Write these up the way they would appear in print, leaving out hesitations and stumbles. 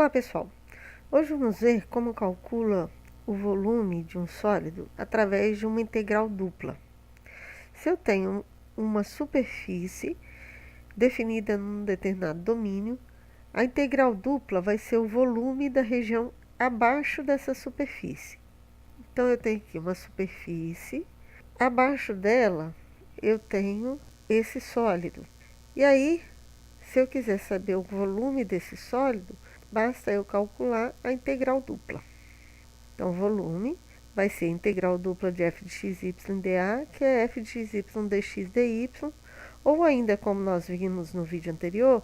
Olá pessoal, hoje vamos ver como calcula o volume de um sólido através de uma integral dupla. Se eu tenho uma superfície definida num determinado domínio, a integral dupla vai ser o volume da região abaixo dessa superfície. Então eu tenho aqui uma superfície, abaixo dela eu tenho esse sólido. E aí, se eu quiser saber o volume desse sólido, basta eu calcular a integral dupla. Então, o volume vai ser a integral dupla de f de x, y dA, que é f de x, y dx dy, ou ainda, como nós vimos no vídeo anterior,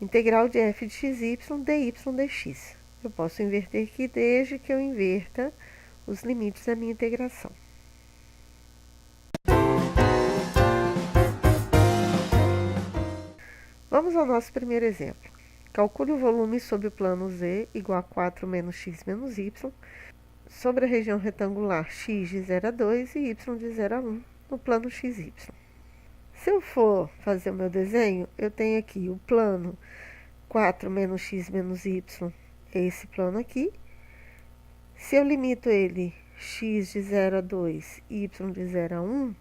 integral de f de x, y dy dx. Eu posso inverter aqui desde que eu inverta os limites da minha integração. Vamos ao nosso primeiro exemplo. Calcule o volume sobre o plano Z igual a 4 menos x menos y, sobre a região retangular x de 0 a 2 e y de 0 a 1 no plano XY. Se eu for fazer o meu desenho, eu tenho aqui o plano 4 menos x menos y, é esse plano aqui. Se eu limito ele x de 0 a 2 e y de 0 a 1,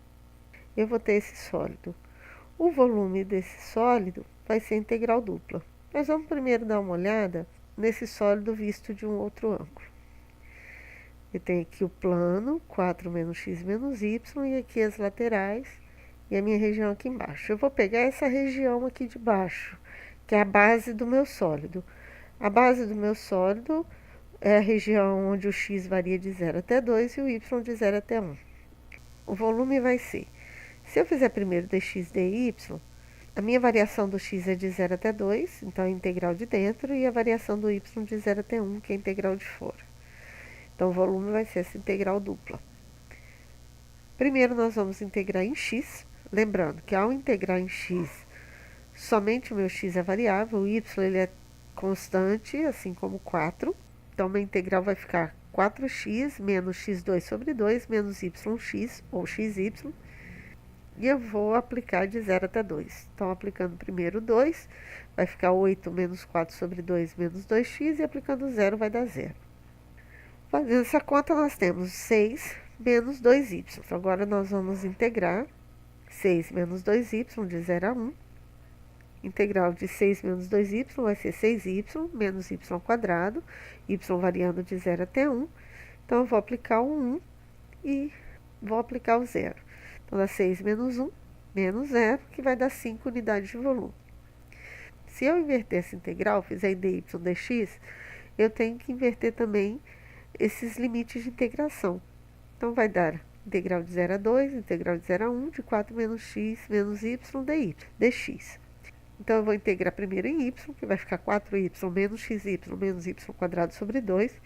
eu vou ter esse sólido. O volume desse sólido vai ser integral dupla. Mas vamos primeiro dar uma olhada nesse sólido visto de um outro ângulo. Eu tenho aqui o plano, 4 menos x menos y, e aqui as laterais, e a minha região aqui embaixo. Eu vou pegar essa região aqui de baixo, que é a base do meu sólido. A base do meu sólido é a região onde o x varia de 0 até 2 e o y de 0 até 1. O volume vai ser, se eu fizer primeiro dx dy, a minha variação do x é de 0 até 2, então é a integral de dentro, e a variação do y de 0 até 1, que é a integral de fora. Então, o volume vai ser essa integral dupla. Primeiro, nós vamos integrar em x, lembrando que ao integrar em x, somente o meu x é variável, o y ele é constante, assim como 4. Então, minha integral vai ficar 4x menos x2 sobre 2 menos yx, ou xy, e eu vou aplicar de 0 até 2. Então, aplicando primeiro 2, vai ficar 8 menos 4 sobre 2 menos 2x, e aplicando 0 vai dar 0. Fazendo essa conta, nós temos 6 menos 2y. Agora, nós vamos integrar 6 menos 2y de 0 a 1. Integral de 6 menos 2y vai ser 6y menos y quadrado, y variando de 0 até 1. Então, eu vou aplicar o 1 e vou aplicar o 0. Então, dá 6 menos 1, menos 0, que vai dar 5 unidades de volume. Se eu inverter essa integral, fizer dy dx, eu tenho que inverter também esses limites de integração. Então, vai dar integral de 0 a 2, integral de 0 a 1, de 4 menos x menos y dx. Então, eu vou integrar primeiro em y, que vai ficar 4y menos xy menos y quadrado sobre 2.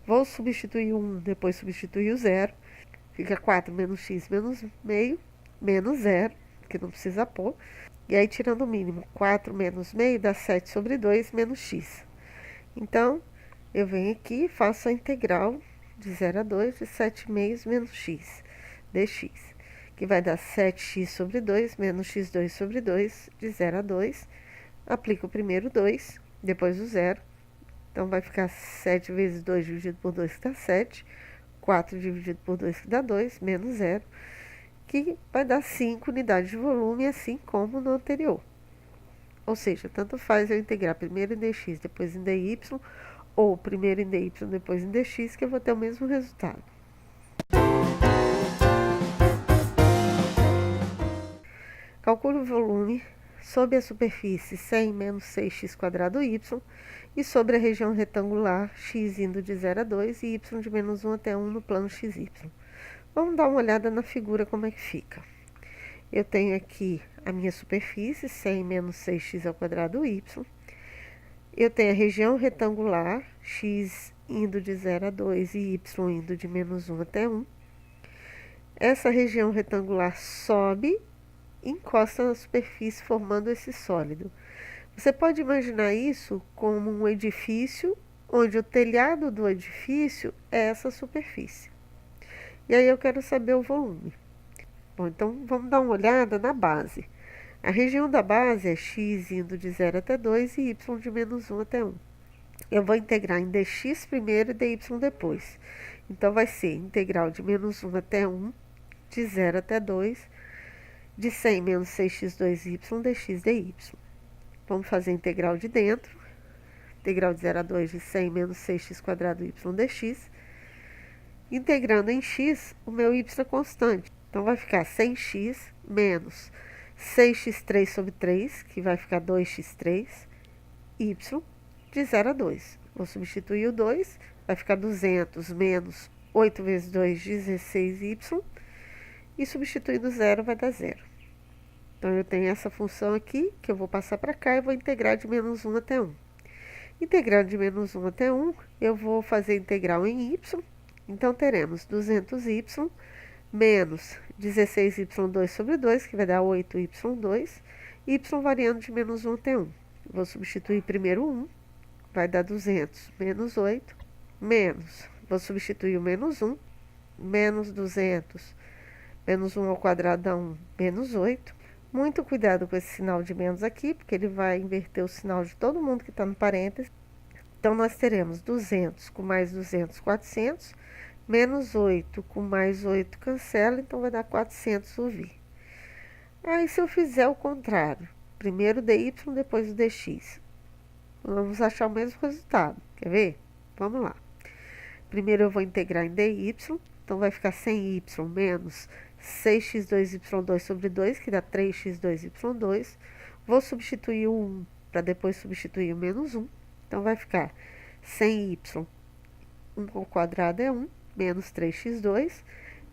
Vou substituir o 1, depois substituir o 0. Fica 4 menos x menos meio, menos 0, que não precisa pôr. E aí, tirando o mínimo, 4 menos meio dá 7 sobre 2 menos x. Então, eu venho aqui e faço a integral de 0 a 2 de 7 meios menos x dx, que vai dar 7x sobre 2 menos x2 sobre 2 de 0 a 2. Aplico primeiro 2, depois o 0. Então, vai ficar 7 vezes 2 dividido por 2, que dá 7. 4 dividido por 2, que dá 2, menos 0, que vai dar 5 unidades de volume, assim como no anterior. Ou seja, tanto faz eu integrar primeiro em dx, depois em dy, ou primeiro em dy, depois em dx, que eu vou ter o mesmo resultado. Calcule o volume sobre a superfície 100 menos 6x quadrado y e sobre a região retangular x indo de 0 a 2 e y de menos 1 até 1 no plano XY. Vamos dar uma olhada na figura como é que fica. Eu tenho aqui a minha superfície, 100 menos 6x ao quadrado y. Eu tenho a região retangular, x indo de 0 a 2 e y indo de menos 1 até 1. Essa região retangular sobe e encosta na superfície, formando esse sólido. Você pode imaginar isso como um edifício, onde o telhado do edifício é essa superfície. E aí eu quero saber o volume. Bom, então vamos dar uma olhada na base. A região da base é x indo de 0 até 2 e y de menos 1 até 1. eu vou integrar em dx primeiro e dy depois. Então, vai ser integral de menos 1 até 1, de 0 até 2, de 100 menos 6x2y dx dy. Vamos fazer a integral de dentro. Integral de 0 a 2 de 100 menos 6x quadrado y dx. Integrando em x, o meu y é constante. Então, vai ficar 100x menos 6x3 sobre 3, que vai ficar 2x3, y de 0 a 2. Vou substituir o 2, vai ficar 200 menos 8 vezes 2, 16y. E substituindo 0 vai dar 0. Então, eu tenho essa função aqui, que eu vou passar para cá e vou integrar de menos 1 até 1. Integrando de menos 1 até 1, eu vou fazer integral em y. Então, teremos 200y menos 16y2 sobre 2, que vai dar 8y2, y variando de menos 1 até 1. Vou substituir primeiro 1, vai dar 200 menos 8, menos, vou substituir o menos 1, menos 200, menos 1 ao quadrado dá 1, menos 8. Muito cuidado com esse sinal de menos aqui, porque ele vai inverter o sinal de todo mundo que está no parênteses. Então, nós teremos 200 com mais 200, 400, menos 8 com mais 8 cancela, então vai dar 400 o v. Aí, se eu fizer o contrário, primeiro o dy, depois o dx, vamos achar o mesmo resultado. Quer ver? Vamos lá. Primeiro eu vou integrar em dy, então vai ficar 100y menos 6x2y2 sobre 2, que dá 3x2y2. Vou substituir o 1 para depois substituir o menos 1. Então, vai ficar 100y, 1 ao quadrado é 1, menos 3x2,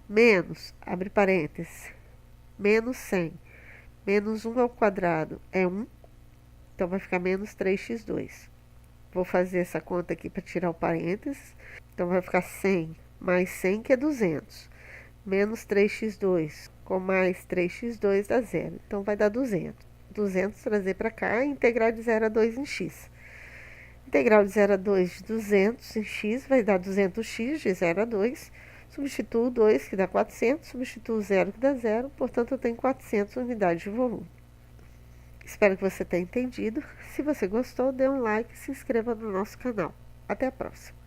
menos, abre parênteses, menos 100, menos 1 ao quadrado é 1, então vai ficar menos 3x2. Vou fazer essa conta aqui para tirar o parênteses, então vai ficar 100 mais 100, que é 200, menos 3x2 com mais 3x2 dá 0, então vai dar 200. 200 trazer para cá e integrar de 0 a 2 em x. Integral de 0 a 2 de 200 em x vai dar 200x de 0 a 2. Substituo o 2, que dá 400, substituo o 0, que dá 0. Portanto, eu tenho 400 unidades de volume. Espero que você tenha entendido. Se você gostou, dê um like e se inscreva no nosso canal. Até a próxima.